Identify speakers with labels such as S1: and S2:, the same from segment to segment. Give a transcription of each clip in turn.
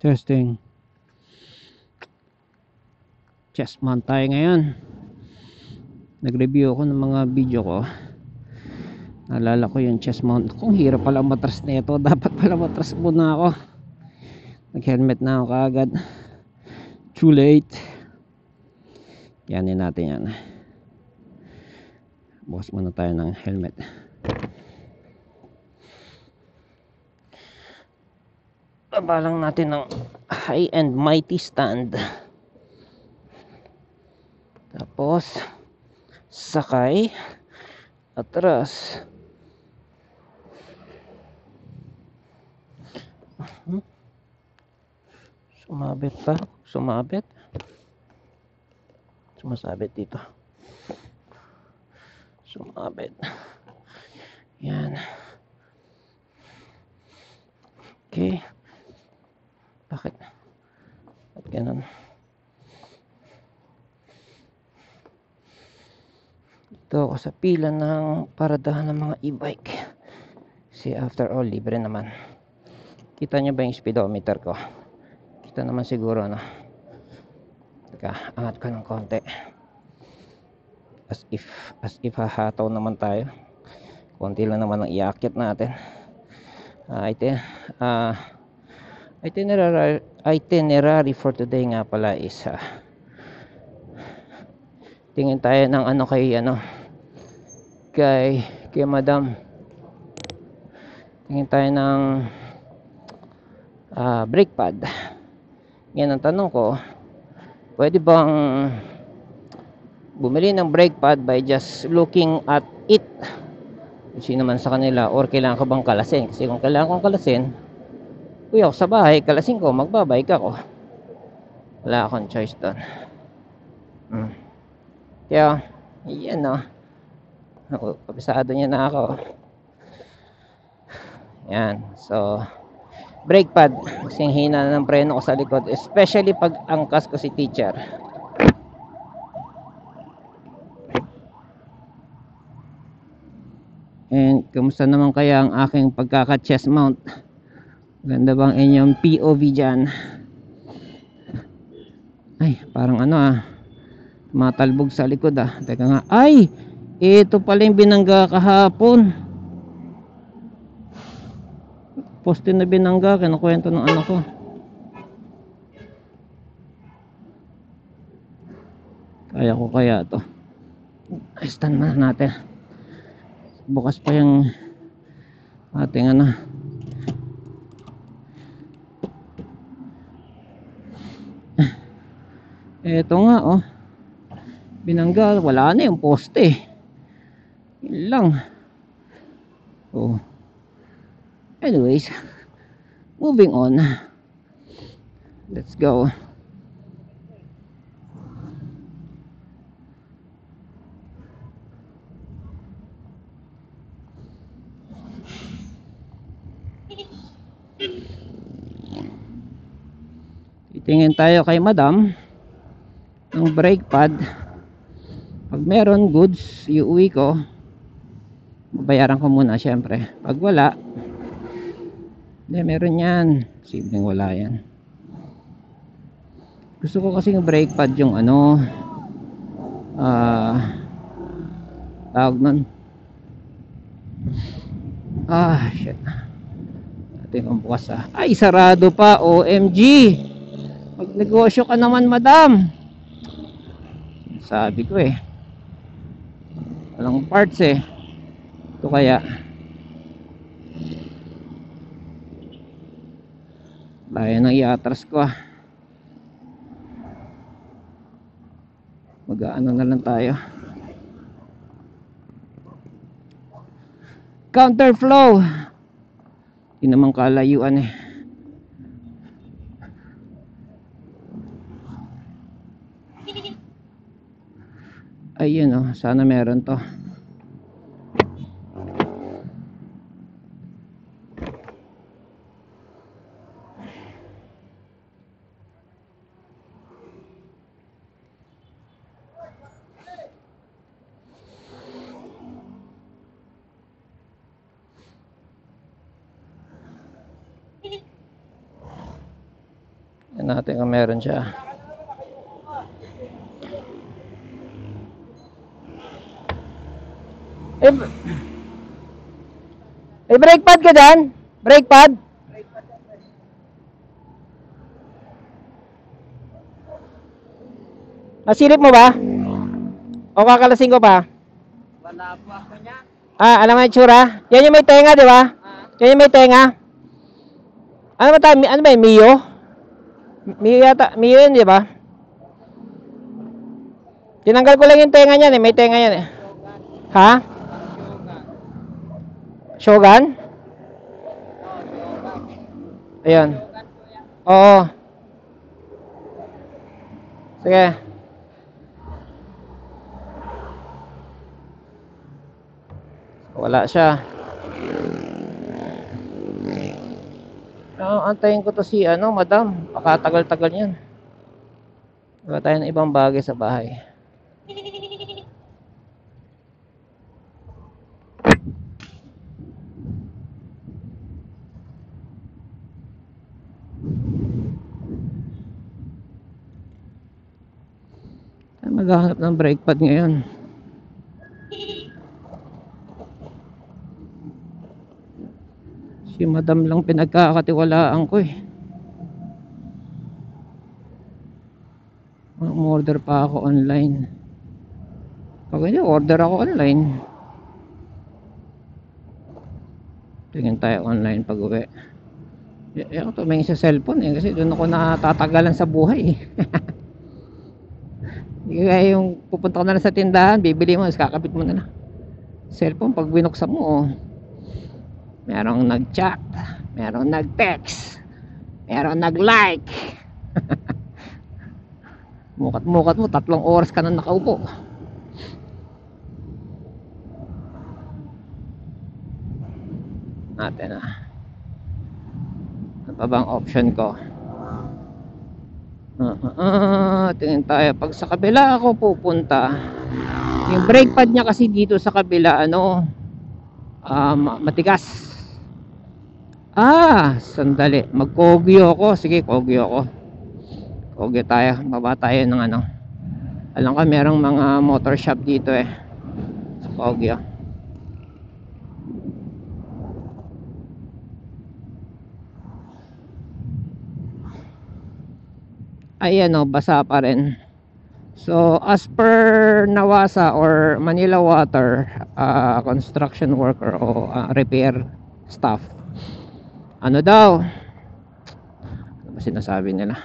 S1: Testing. Chest mount tayo ngayon. Nag-review ako ng mga video ko. Naalala ko yung chest mount. Kung hirap pala matras na ito. Dapat pala matras muna ako. Nag-helmet na ako kaagad. Too late. Yanin natin yan. Bukas muna tayo ng helmet. Baba lang natin ng high-end mighty stand. Tapos sakay atras. Sumabit pa. Sumasabit dito. Sumabit. Yan. Okay. Bakit ganun? Ito ako sa pila ng paradahan ng mga e-bike. Kasi after all, libre naman. Kita nyo ba yung speedometer ko? Kita naman siguro, no? Teka, angat ko ng konti. As if hahataw naman tayo. Konti lang naman ang iaakit natin. Itinerary for today nga pala is tingin tayo ng kay madam. Tingin tayo ng brake pad. Ngayon ang tanong ko, pwede bang bumili ng brake pad by just looking at it? Sino man sa kanila, or kailangan ko bang kalasin? Kasi kung kailangan kong kalasin, uy ako sa bahay, kalasin ko, magbabike ako. Wala akong choice doon. Kaya, yan no. Kabisado niya na ako. Yan. So, brake pad. Kasing hina ng preno ko sa likod. Especially pag angkas ko si teacher. And, kamusta naman kaya ang aking pagkaka-chest mount? Ganda bang inyong POV dyan? Ay, parang matalbog sa likod Teka nga. Ay! Ito pala yung binangga kahapon. Poste na binangga. Kinukwento ng anak ko. Kaya ko kaya to. Stand na natin. Bukas pa yung ating Eto nga binangga, wala na yung poste. Yun lang. Anyways, moving on. Let's go. Titingin tayo kay madam ng brake pad. Pag meron goods, iuwi ko. Babayaran ko muna syempre. Pag wala, meron yan. Simpleng wala yan. Gusto ko kasi yung brake pad yung tawag nun. Shit. Ating ang bukas Ay, sarado pa. OMG. Magnegosyo ka naman, madam. Sabi ko walang parts ito kaya layo nang iatras ko mag-aano na lang tayo. Counterflow. Hindi naman kalayuan ayun sana meron to. Yan natin kung meron siya. Brake pad ka dyan? Brake pad? Nasilip mo ba? O kakalasing ko pa? Wala po ako niya. Alam mo yung tsura? Yan yung may tenga, di ba? Yan yung may tenga. Ano ba tayo? Ano ba yung Mio? Mio yata. Mio yun, di ba? Tinanggal ko lang yung tenga niyan eh. May tenga yan eh. Ha? Shogun? Ayan. Oo. Sige. Wala siya. Antayin ko to si madam. Pakatagal-tagal yan. Wala tayo ng ibang bagay sa bahay. Maghahanap ng brake pad ngayon. Si madam lang pinagkakatiwalaan ko eh. Order pa ako online. Pag hindi, order ako online. Tingin tayo online pag uwi. Ako tumingin sa cellphone eh. Kasi doon ako natatagalan sa buhay eh. Kaya yung pupunta ka na lang sa tindahan, bibili mo, kakabit mo na lang. Cellphone, pag binuksan mo, merong nag-chat, merong nag-text, merong nag-like. Mukat-mukat mo, 3 oras ka na nakaupo. Natin ano pa bang option ko? Tingin tayo. Pag sa kabila ako pupunta, yung brake pad niya kasi dito sa kabila matigas. Sandali, mag-Kogyo ako. Sige, Kogyo ako. Kogyo tayo, baba tayo ng alam ko merong mga motor shop dito eh sa Kogyo. Ayan basa pa rin. So as per Nawasa or Manila Water construction worker o repair staff, ano daw, ano ba sinasabi nila?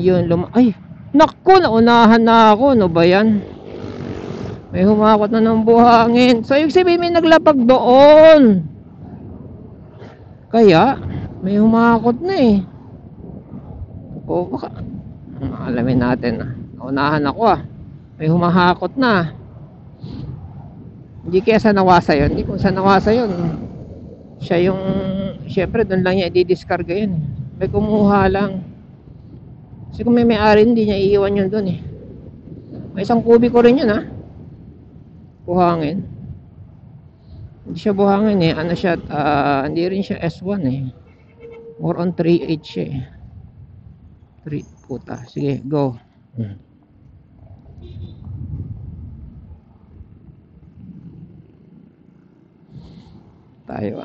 S1: Yun ay naku, naunahan na ako. Ano ba yan? May humakot na ng buhangin. So ibig sabihin may naglapag doon, kaya may humakot na eh. O baka alamin natin. Naunahan ako may humahakot na. Hindi kaya sa Nawasa yun. Hindi kung sa Nawasa yun, siya yung syempre doon lang niya i-discarga yun. May kumuha lang. Kasi kung may may-ari, hindi niya iiwan yun doon eh. May 1 kubiko rin yun buhangin. Hindi siya buhangin eh. Ano siya, hindi rin siya S1 eh. More on 3H eh. 3 puta. Sige, go. Tayo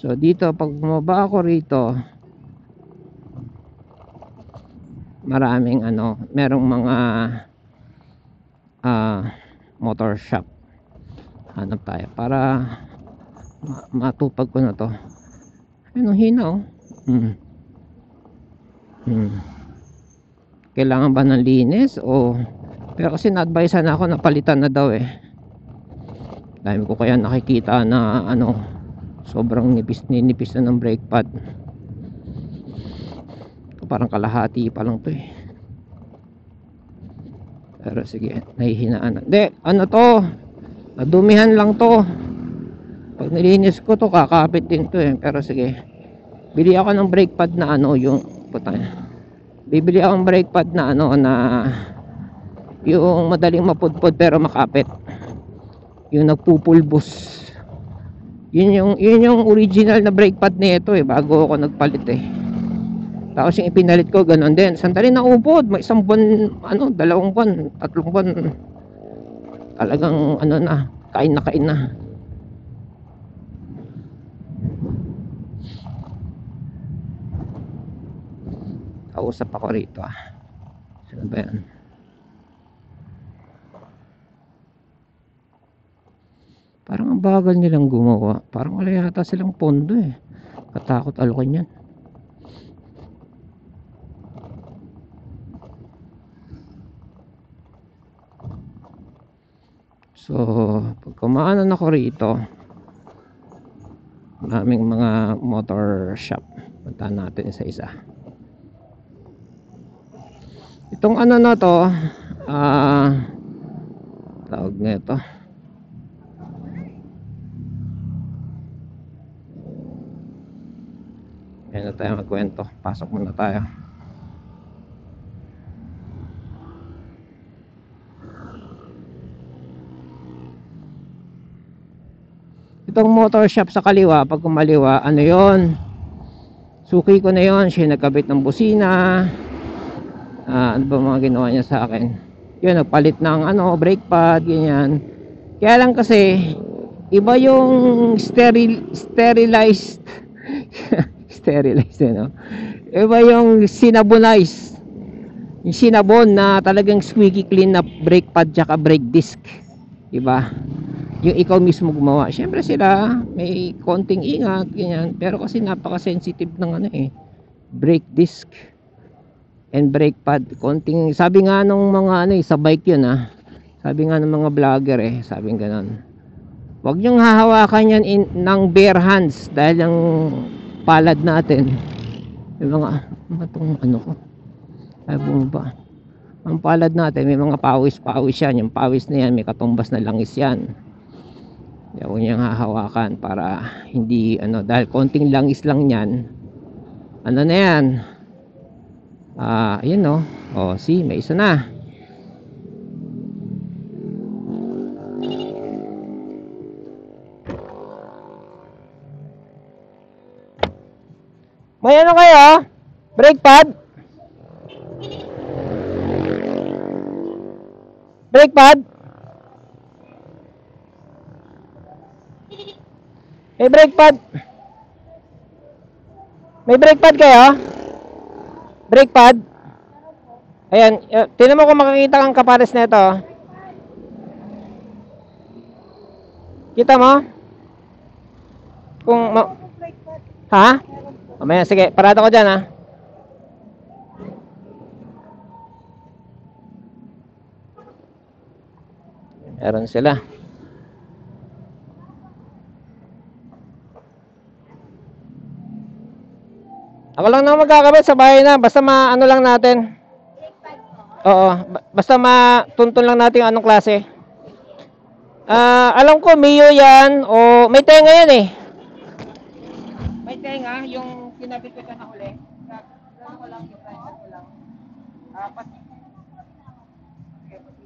S1: So dito pag bumaba ako rito, maraming merong mga motor shop. Hanap tayo para matupag ko na to. Anong hina Kailangan ba ng linis pero kasi na-advise na ako na palitan na daw eh. Dami ko kaya nakikita na sobrang nipis na ng brake pad. Parang kalahati pa lang to eh. Pero sige, nahihinaan. Hindi, to, nadumihan lang to. Pag nilinis ko to, kakapit din to eh. Pero sige, bili ako ng brake pad na bibili ako ng brake pad na na yung madaling mapudpod pero makapit, yung nagpupulbos. Yun yung original na brake pad nito eh, bago ako nagpalit eh. Tapos yung ipinalit ko ganun din. Sandali na ubod, may isang buwan, ano, 2 buwan, 3 buwan. Talagang ano na, kain na kain na. Kausap ako rito ah. Sino ba yan? Parang ang bagal nilang gumawa. Parang wala yata silang pondo eh. Katakot alokan yan. So, pag kumaanan ako rito, maraming mga motor shop. Puntahan natin isa-isa. Itong ano na to, tawag nito. Ayan na tayo magkwento. Pasok muna tayo. Itong motor shop sa kaliwa, pag kumaliwa, ano yon? Suki ko na yon. Siya nagkabit ng busina. Ano ba mga ginawa niya sa akin? Yun, nagpalit ng ano, brake pad, ganyan. Kaya lang kasi, iba yung sterilized sterilized, no? Iba yung sinabonize. Yung sinabon na talagang squeaky clean na brake pad tsaka brake disc. Diba? Yung ikaw mismo gumawa. Siyempre sila may konting ingat ganyan, pero kasi napaka-sensitive ng ano eh, brake disc and brake pad. Konting, sabi nga nung mga ano eh, sa bike yun ah. Sabi nga ng mga vlogger eh, sabi nga ganun. Huwag niyong hahawakan yan ng bare hands dahil yung palad natin. Yung mga itong ano ko. Ay bumaba. Ang palad natin may mga pawis-pawis yan. Yung pawis na yan may katumbas na langis yan. Huwag niyang hahawakan para hindi ano, dahil konting langis lang yan, ano na yan, ayun no, oh see, may isa na. May ano kayo? Brake pad? Brake pad? May brake pad? May brake pad kayo? Brake pad? Ayan, tingnan mo kung makikita kang kapares na ito. Kita mo? Kung ha? Mamaya, sige, parada ko dyan ha. Meron sila. Ako lang na magkakabit sa bahay na. Basta maano lang natin. Oo. Basta matuntun lang natin anong klase. Alam ko, Mio yan. O may tenga yan eh. May tenga. Yung kinabit ko na huli. Gano'n ko lang yung tenga ko lang. Pati. Okay, pati.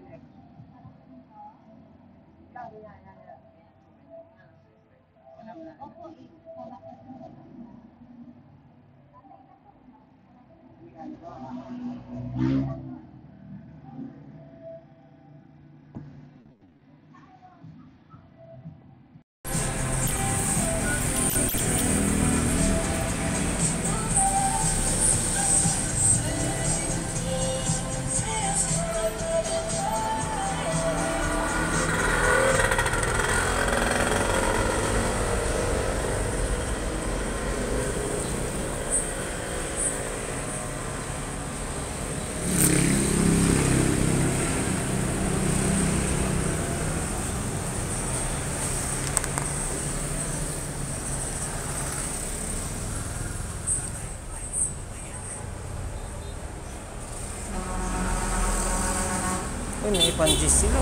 S1: Uy, may ipan-gis sila.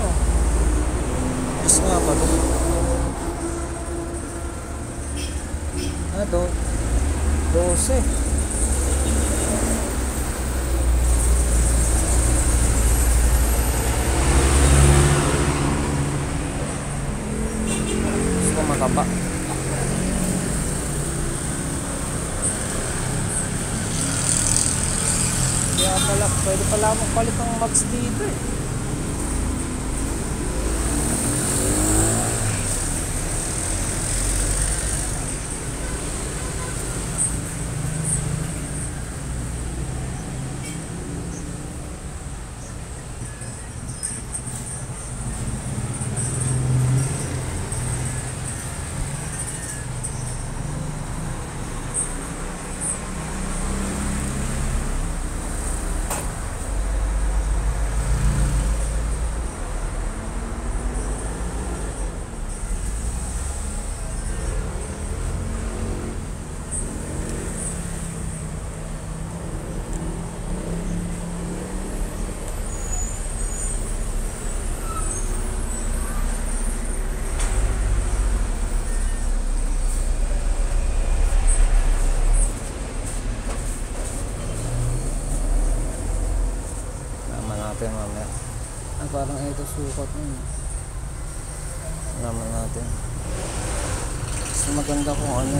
S1: Gis nga ba ito? Ito 12. Gusto ko makaba. Pwede pala magpalit ng mags dito eh. Mamaya parang ito sukat nun. Naman natin mas maganda kung ano